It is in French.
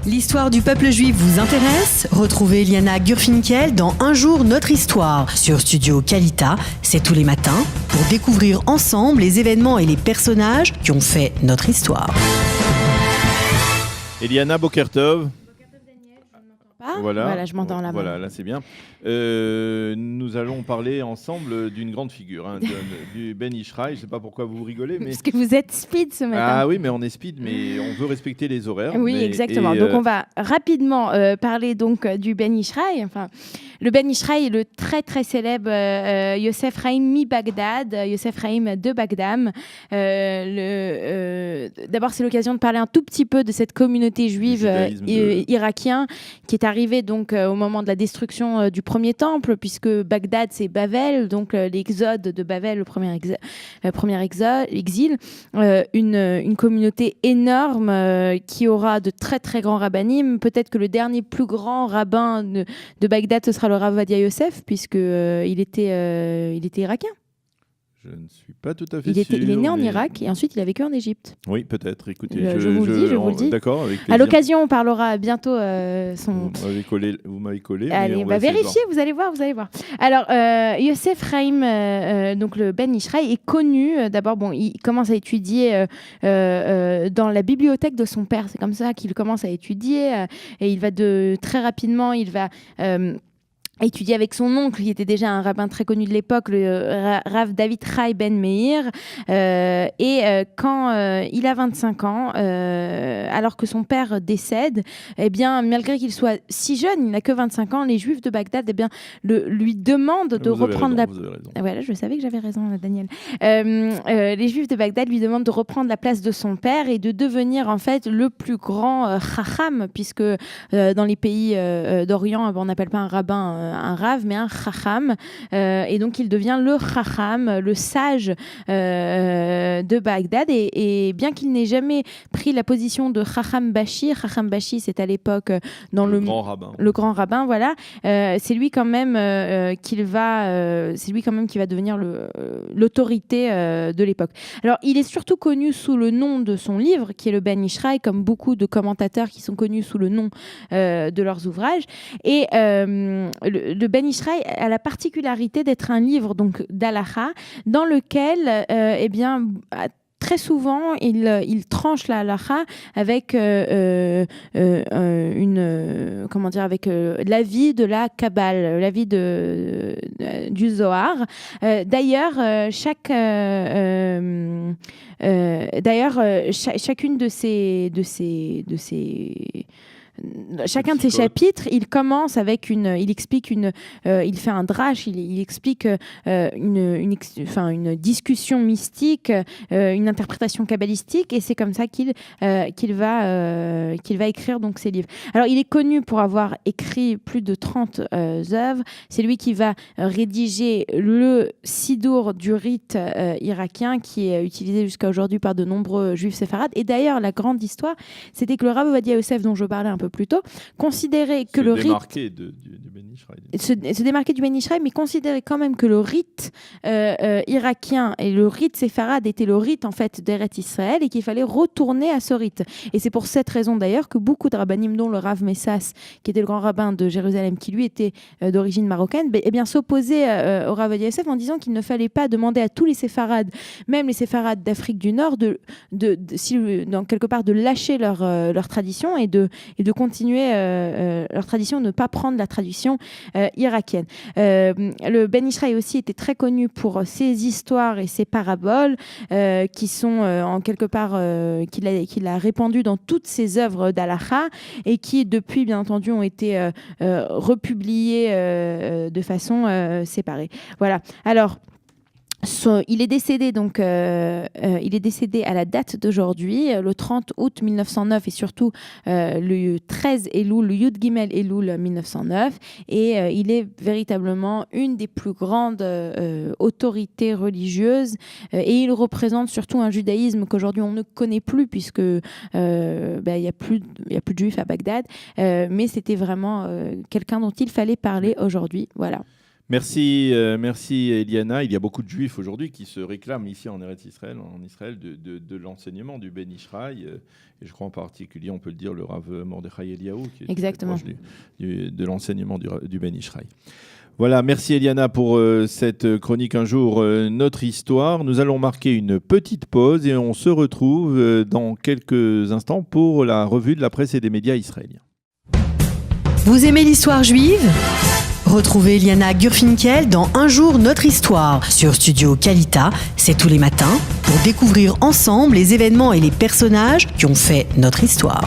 L'histoire du peuple juif vous intéresse? Retrouvez Liana Gurfinkel dans Un jour notre histoire sur Studio Kalita. C'est tous les matins pour découvrir ensemble les événements et les personnages qui ont fait notre histoire. Eliana Bokertov. Voilà, je m'entends là. Voilà, là c'est bien. Nous allons parler ensemble d'une grande figure, du Ben Ishraï. Je ne sais pas pourquoi vous rigolez. Mais... Parce que vous êtes speed ce matin. Ah oui, mais on est speed, mais on veut respecter les horaires. Oui, exactement. Donc on va rapidement parler donc du Ben Ishraï. Enfin, le Ben Ishraï est le très très célèbre Yosef Chaim mi-Bagdad, Yosef Chaim de Bagdad. D'abord, c'est l'occasion de parler un tout petit peu de cette communauté juive irakienne qui est arrivée donc au moment de la destruction du premier temple, puisque Bagdad c'est Bavel, donc l'exode de Bavel, le premier exil, une communauté énorme qui aura de très très grands rabbinim. Peut-être que le dernier plus grand rabbin de Bagdad ce sera le Rav Ovadia Yosef, puisque il était irakien. Je ne suis pas tout à fait sûr. Il est né en Irak et ensuite il a vécu en Égypte. Oui, peut-être. Écoutez, je vous le dis. D'accord, avec plaisir. À l'occasion, on parlera bientôt son... Vous m'avez collé. Allez, vérifiez, vous allez voir. Alors, Yosef Chaim, donc le Ben Ishraï, est connu. D'abord, il commence à étudier dans la bibliothèque de son père. C'est comme ça qu'il commence à étudier. Et il va très rapidement, étudié avec son oncle, qui était déjà un rabbin très connu de l'époque, le Rav David Chai Ben Meir. Quand il a 25 ans, alors que son père décède, malgré qu'il soit si jeune, il n'a que 25 ans, les Juifs de Bagdad lui demandent de reprendre la... Voilà, je savais que j'avais raison, Daniel. Les Juifs de Bagdad lui demandent de reprendre la place de son père et de devenir en fait le plus grand chacham, puisque dans les pays d'Orient, on n'appelle pas un rabbin un Rav, mais un Chacham. Et donc, il devient le Chacham, le sage de Bagdad. Et bien qu'il n'ait jamais pris la position de Chacham Bashi, c'est à l'époque dans le grand rabbin, voilà. C'est lui quand même qui va devenir l'autorité de l'époque. Alors, il est surtout connu sous le nom de son livre, qui est le Ben Ishraï, comme beaucoup de commentateurs qui sont connus sous le nom de leurs ouvrages. Et le Ben Ishraï a la particularité d'être un livre donc d'Halacha dans lequel très souvent, il tranche la halakha avec l'avis de la Kabbale, l'avis du Zohar. Chacune de chacun de ces chapitres, il commence avec il fait un drash, il explique une discussion mystique, une interprétation kabbalistique, et c'est comme ça qu'il va écrire donc ses livres. Alors, il est connu pour avoir écrit plus de 30 œuvres. C'est lui qui va rédiger le Sidour du rite irakien, qui est utilisé jusqu'à aujourd'hui par de nombreux juifs séfarades. Et d'ailleurs, la grande histoire, c'était que le Rav Ovadia Yosef, dont je parlais un peu plus tôt, considérait que le rite... Se démarquer du Ben Ishraï, mais considérait quand même que le rite irakien et le rite séfarade était le rite en fait d'Eretz Israël, et qu'il fallait retourner à ce rite. Et c'est pour cette raison d'ailleurs que beaucoup de rabbinim, dont le Rav Messas, qui était le grand rabbin de Jérusalem, qui lui était d'origine marocaine, s'opposait au Rav Ovadia Yosef en disant qu'il ne fallait pas demander à tous les séfarades, même les séfarades d'Afrique du Nord, quelque part de lâcher leur tradition et de continuer leur tradition, ne pas prendre la tradition irakienne. Le Ben Ishraï aussi était très connu pour ses histoires et ses paraboles qui sont en quelque part qu'il a répandues dans toutes ses œuvres d'Halacha, et qui depuis bien entendu ont été republiées de façon séparée. Voilà. Alors, il est décédé à la date d'aujourd'hui, le 30 août 1909, et surtout le 13 Elul, le Yud Gimel Elul 1909, et il est véritablement une des plus grandes autorités religieuses, et il représente surtout un judaïsme qu'aujourd'hui on ne connaît plus, puisque il y a plus de juifs à Bagdad, mais c'était vraiment quelqu'un dont il fallait parler aujourd'hui. Voilà. Merci Eliana. Il y a beaucoup de juifs aujourd'hui qui se réclament ici en Israël de l'enseignement du Ben Ishraï. Et je crois en particulier, on peut le dire, le Rav Mordechai Eliaou, qui est Exactement. proche de l'enseignement du Ben Ishraï. Voilà, merci Eliana pour cette chronique Un jour, notre histoire. Nous allons marquer une petite pause et on se retrouve dans quelques instants pour la revue de la presse et des médias israéliens. Vous aimez l'histoire juive ? Retrouvez Liana Gurfinkel dans Un jour, notre histoire sur Studio Kalita. C'est tous les matins pour découvrir ensemble les événements et les personnages qui ont fait notre histoire.